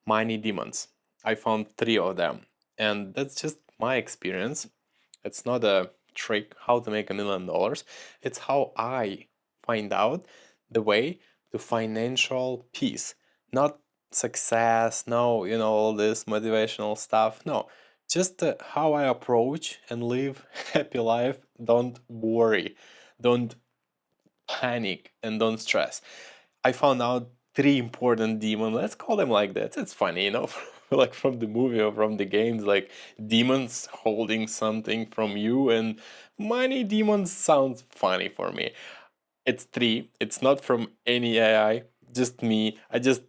money demons. I found three of them, and that's just my experience. It's not a trick how to make $1 million. It's how I find out the way to financial peace, not success, no, all this motivational stuff. No, just how I approach and live happy life. Don't worry, don't panic, and don't stress. I found out three important demons. Let's call them like that. It's funny, like from the movie or from the games, like demons holding something from you, and money demons sounds funny for me. It's three. It's not from any AI, just me. I just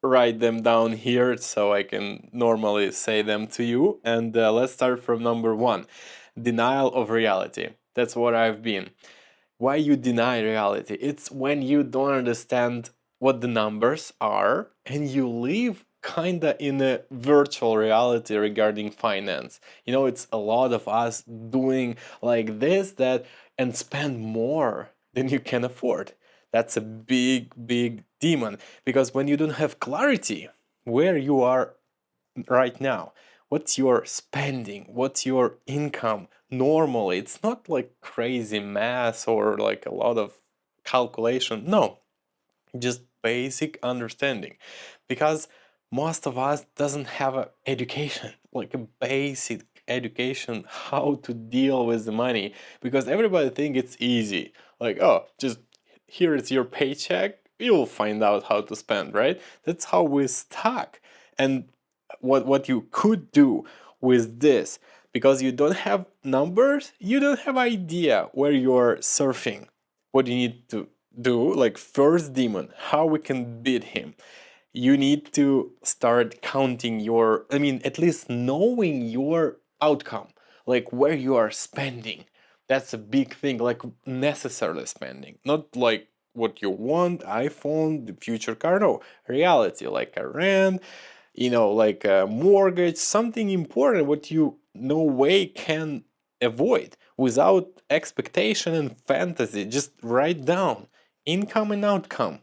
write them down here so I can normally say them to you. And let's start from number one, denial of reality. That's what I've been. Why you deny reality? It's when you don't understand what the numbers are and you live kinda in a virtual reality regarding finance. It's a lot of us doing like this, that, and spend more than you can afford. That's a big, big demon, because when you don't have clarity where you are right now, what's your spending, what's your income normally, it's not like crazy math or like a lot of calculation. No, just basic understanding, because most of us doesn't have a education, like a basic education how to deal with the money, because everybody think it's easy, like, oh, just here is your paycheck, you'll find out how to spend, right? That's how we're stuck. And what you could do with this, because you don't have numbers, you don't have idea where you're surfing, what you need to do, like first demon, how we can beat him. You need to start counting your, at least knowing your outcome, like where you are spending. That's a big thing, like necessarily spending, not like what you want, iPhone, the future car, no, reality, like a rent, like a mortgage, something important what you no way can avoid without expectation and fantasy. Just write down income and outcome,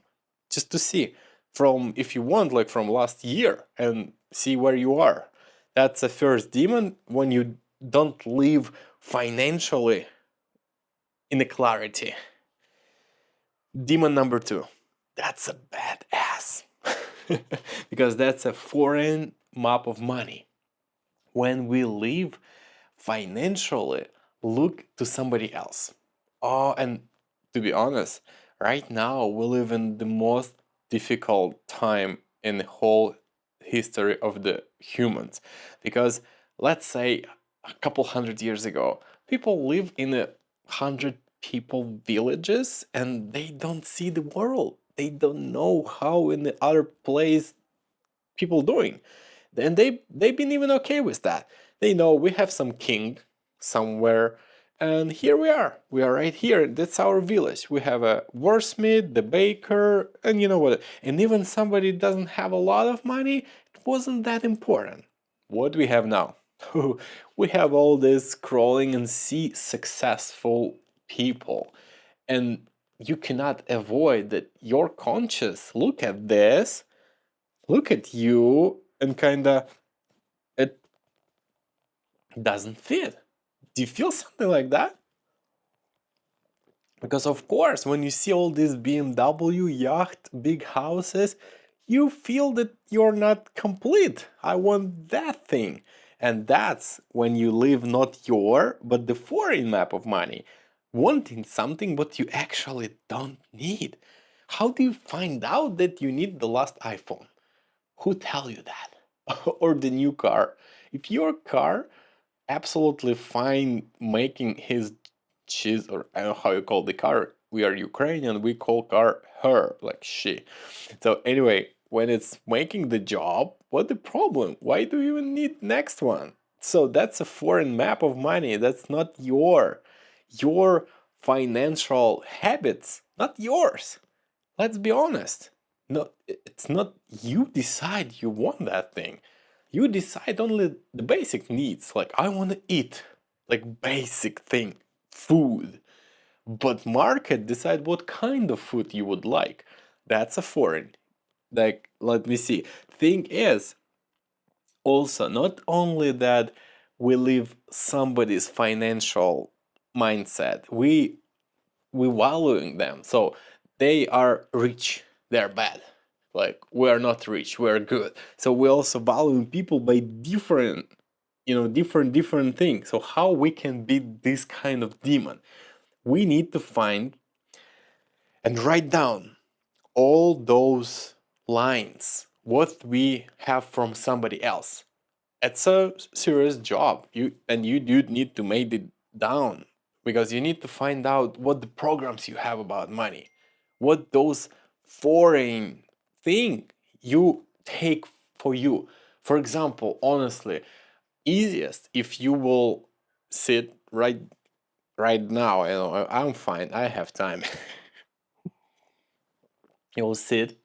just to see from, if you want, like from last year, and see where you are. That's a first demon, when you don't live financially in a clarity. Demon number two, that's a badass. Because that's a foreign map of money. When we live financially, look to somebody else. Oh, and to be honest, right now we live in the most difficult time in the whole history of the humans. Because let's say a couple hundred years ago, people live in 100 people villages and they don't see the world. They don't know how in the other place people doing. And they've been even okay with that. They know we have some king somewhere, and here we are. We are right here. That's our village. We have a wordsmith, the baker, and you know what? And even somebody doesn't have a lot of money, it wasn't that important. What we have now? We have all this scrolling and see successful people, and you cannot avoid that. Your conscious look at this, look at you, and kinda it doesn't fit. Do you feel something like that? Because of course, when you see all these BMW, yacht, big houses, you feel that you're not complete. I want that thing. And that's when you live not your, but the foreign map of money. Wanting something but you actually don't need. How do you find out that you need the last iPhone? Who tell you that? Or the new car? If your car absolutely fine making his cheese, or I don't know how you call the car. We are Ukrainian, we call car her, like she. So anyway, when it's making the job, what the problem? Why do you even need next one? So that's a foreign map of money. That's not your financial habits, not yours. Let's be honest. No, it's not you decide you want that thing. You decide only the basic needs, like I want to eat, like basic thing, food. But market decide what kind of food you would like. That's a foreign. Like, let me see. Thing is, Also, not only that we live somebody's financial mindset, we valuing them. So they are rich, they're bad. Like we are not rich, we're good. So we also valuing people by different, different things. So how we can beat this kind of demon? We need to find and write down all those lines, what we have from somebody else. It's a serious job. You do need to make it down because you need to find out what the programs you have about money, what those foreign thing you take for you. For example, honestly, easiest if you will sit right now. I'm fine. I have time. You'll sit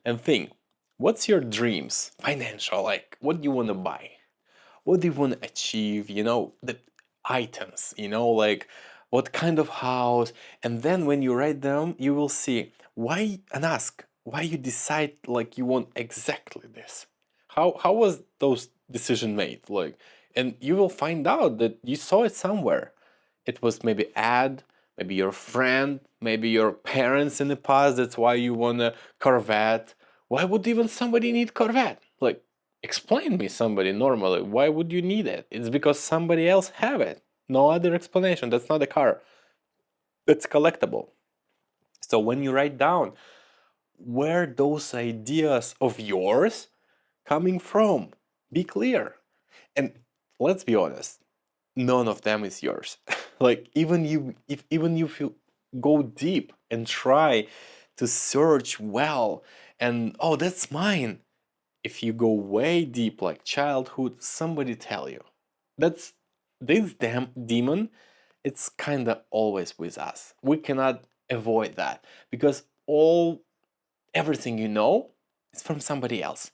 and think, what's your dreams, financial? Like, what do you want to buy? What do you want to achieve, the items, like what kind of house. And then when you write them, you will see why and ask why you decide like you want exactly this. How was those decision made? Like, and you will find out that you saw it somewhere. It was maybe ad, maybe your friend, maybe your parents in the past. That's why you want a Corvette. Why would even somebody need Corvette? Like, explain me somebody normally. Why would you need it? It's because somebody else have it. No other explanation. That's not a car. That's collectible. So when you write down where those ideas of yours coming from, be clear. And let's be honest, none of them is yours. Like even if you go deep and try to search well and oh that's mine, if you go way deep like childhood, somebody tell you that's this damn demon, it's kind of always with us. We cannot avoid that because everything you know is from somebody else.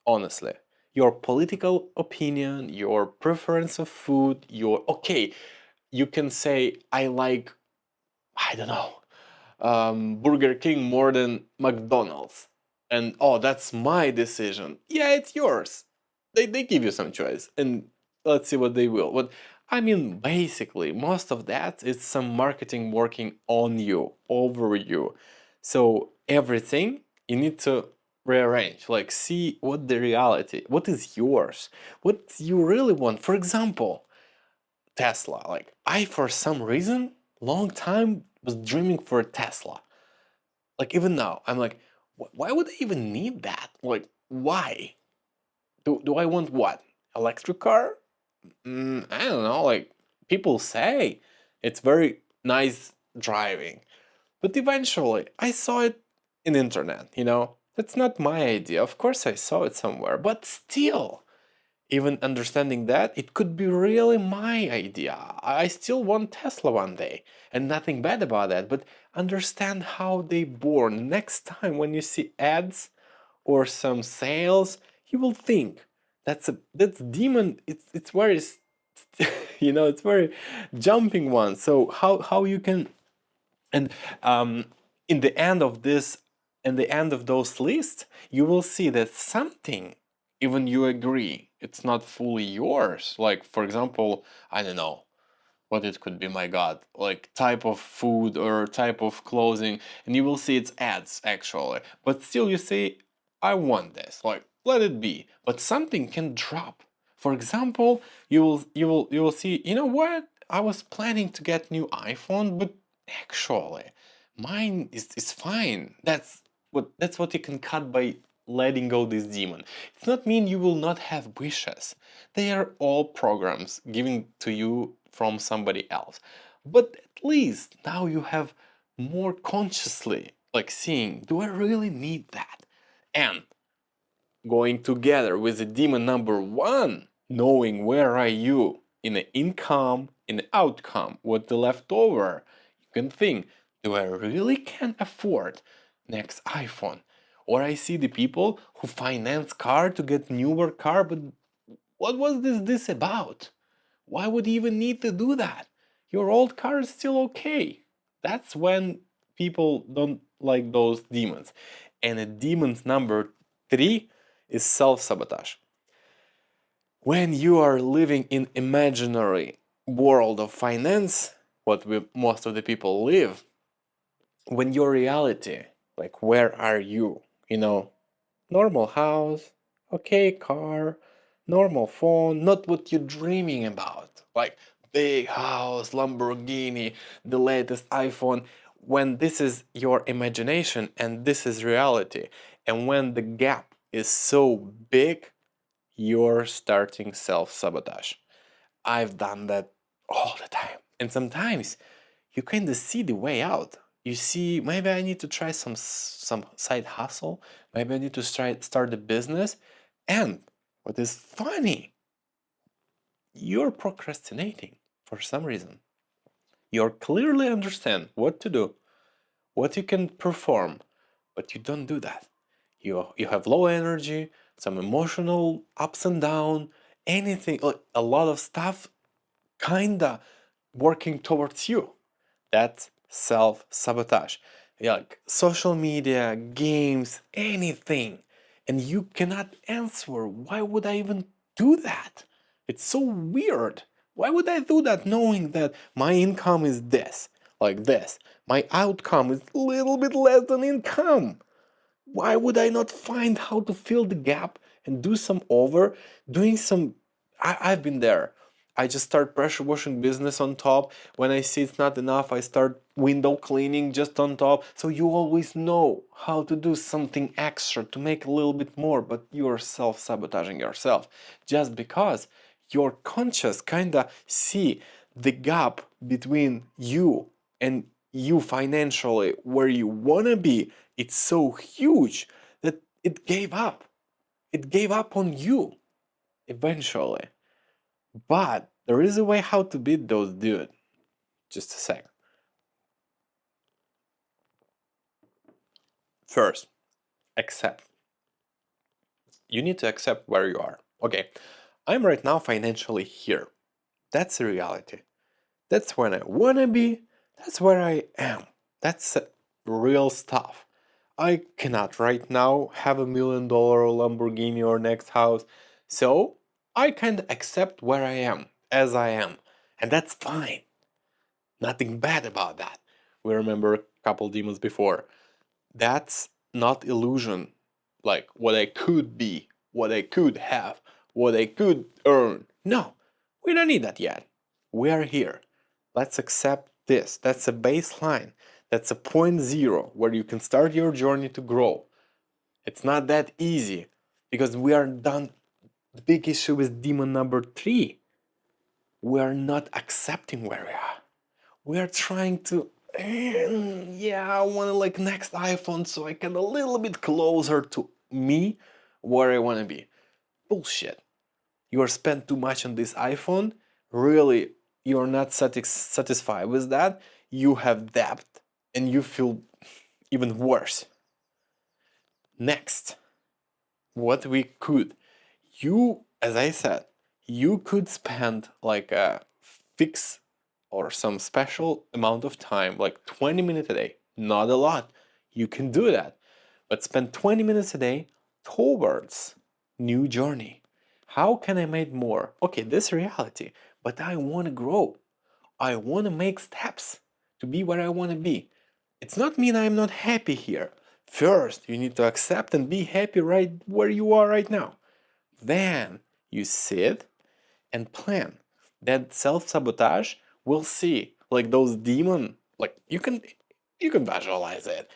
Honestly, your political opinion, your preference of food, your okay, you can say I like, I don't know, Burger King more than McDonald's. And oh, that's my decision. Yeah, it's yours. They give you some choice. And let's see what they will. But I mean, basically, most of that is some marketing working on you, over you. So everything you need to rearrange, like see what the reality, what is yours, what you really want. For example, Tesla. Like I, for some reason, long time was dreaming for a Tesla. Like even now, I'm like, why would I even need that? Like why? Do I want what? Electric car? I don't know. Like people say, it's very nice driving, but eventually I saw it in internet. That's not my idea. Of course, I saw it somewhere, but still, even understanding that, it could be really my idea. I still want Tesla one day, and nothing bad about that, but understand how they born. Next time when you see ads or some sales, you will think that's demon. It's very it's very jumping one. So how you can and in the end of this, in the end of those lists, you will see that something, even you agree, it's not fully yours. Like, for example, I don't know what it could be, my God, like type of food or type of clothing, and you will see it's ads actually. But still, you say, I want this, like, let it be. But something can drop. For example, you will see, you know what? I was planning to get new iPhone, but actually, mine is fine. That's what you can cut by letting go this demon. It's not mean you will not have wishes. They are all programs given to you from somebody else. But at least now you have more consciously like seeing, do I really need that? And going together with the demon number one, knowing where are you in the income, in the outcome, what the leftover, you can think, do I really can afford next iPhone? Or I see the people who finance car to get newer car, but what was this about? Why would you even need to do that? Your old car is still okay. That's when people don't like those demons. And a demons number three, is self-sabotage. When you are living in imaginary world of finance, most of the people live, when your reality, like where are you? Normal house, okay car, normal phone, not what you're dreaming about. Like big house, Lamborghini, the latest iPhone. When this is your imagination and this is reality, and when the gap is so big, you're starting self-sabotage. I've done that all the time. And sometimes you kind of see the way out. You see, maybe I need to try some side hustle. Maybe I need to start a business. And what is funny, you're procrastinating for some reason. You clearly understand what to do, what you can perform, but you don't do that. You have low energy, some emotional ups and down, anything, like a lot of stuff kinda working towards you. That's self-sabotage. Like social media, games, anything. And you cannot answer, why would I even do that? It's so weird. Why would I do that knowing that my income is this, like this? My outcome is a little bit less than income. Why would I not find how to fill the gap and do some over, doing some. I've been there. I just start pressure washing business on top. When I see it's not enough, I start window cleaning just on top. So you always know how to do something extra to make a little bit more, but you're self-sabotaging yourself just because your conscious kinda see the gap between you and you financially where you wanna be. It's so huge that it gave up. It gave up on you eventually. But there is a way how to beat those dude. Just a sec. First, accept. You need to accept where you are. Okay, I'm right now financially here. That's the reality. That's when I wanna be. That's where I am. That's real stuff. I cannot right now have $1 million Lamborghini or next house. So I can accept where I am, as I am. And that's fine. Nothing bad about that. We remember a couple demons before. That's not illusion. Like what I could be, what I could have, what I could earn. No, we don't need that yet. We are here. Let's accept this. That's a baseline. That's a point zero where you can start your journey to grow. It's not that easy because we are done. The big issue is demon number three. We are not accepting where we are. We are trying to, yeah, I want to like next iPhone so I get a little bit closer to me where I want to be. Bullshit. You are spent too much on this iPhone. Really, you're not satisfied with that. You have debt and you feel even worse. Next, what we could, as I said, you could spend like a fix or some special amount of time, like 20 minutes a day, not a lot. You can do that, but spend 20 minutes a day towards new journey. How can I make more? Okay, this reality, but I want to grow. I want to make steps to be where I want to be. It's not mean I'm not happy here. First, you need to accept and be happy right where you are right now. Then you sit and plan. That self-sabotage will see like those demon, like you can visualize it.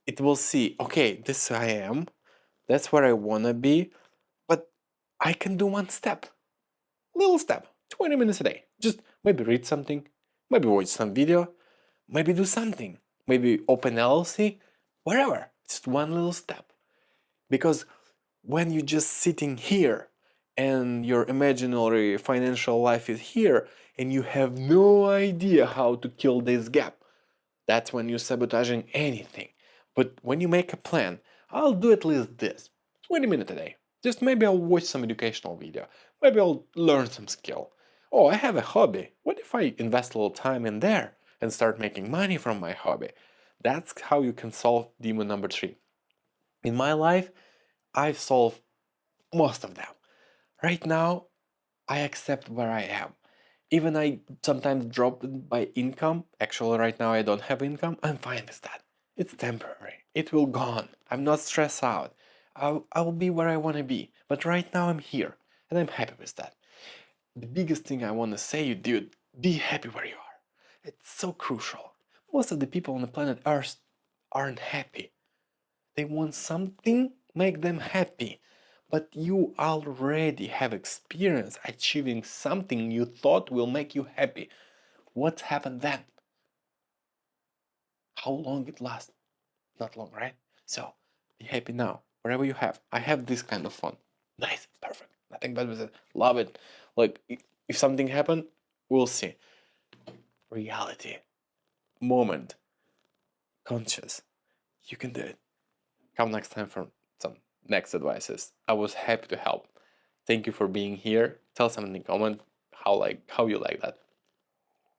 It will see, okay, this I am, that's where I wanna be, but I can do one step, little step, 20 minutes a day. Just maybe read something, maybe watch some video, maybe do something, maybe open LLC, wherever. Just one little step. Because when you're just sitting here and your imaginary financial life is here and you have no idea how to kill this gap, that's when you're sabotaging anything. But when you make a plan, I'll do at least this 20 minutes a day. Just maybe I'll watch some educational video. Maybe I'll learn some skill. Oh, I have a hobby. What if I invest a little time in there and start making money from my hobby? That's how you can solve demon number three. In my life, I've solved Most of them. Right now, I accept where I am. Even I sometimes drop by income. Actually, right now I don't have income. I'm fine with that. It's temporary. It will gone. I'm not stressed out. I'll be where I want to be. But right now I'm here, and I'm happy with that. The biggest thing I want to say, you dude, be happy where you are. It's so crucial. Most of the people on the planet Earth aren't happy. They want something make them happy. But you already have experience achieving something you thought will make you happy. What happened then? How long it lasts? Not long, right? So be happy now, wherever you have. I have this kind of fun. Nice, perfect. Nothing bad with it. Love it. Like if something happened, we'll see. Reality, moment, conscious. You can do it. Come next time for some next advices. I was happy to help. Thank you for being here. Tell someone in the comment how you like that.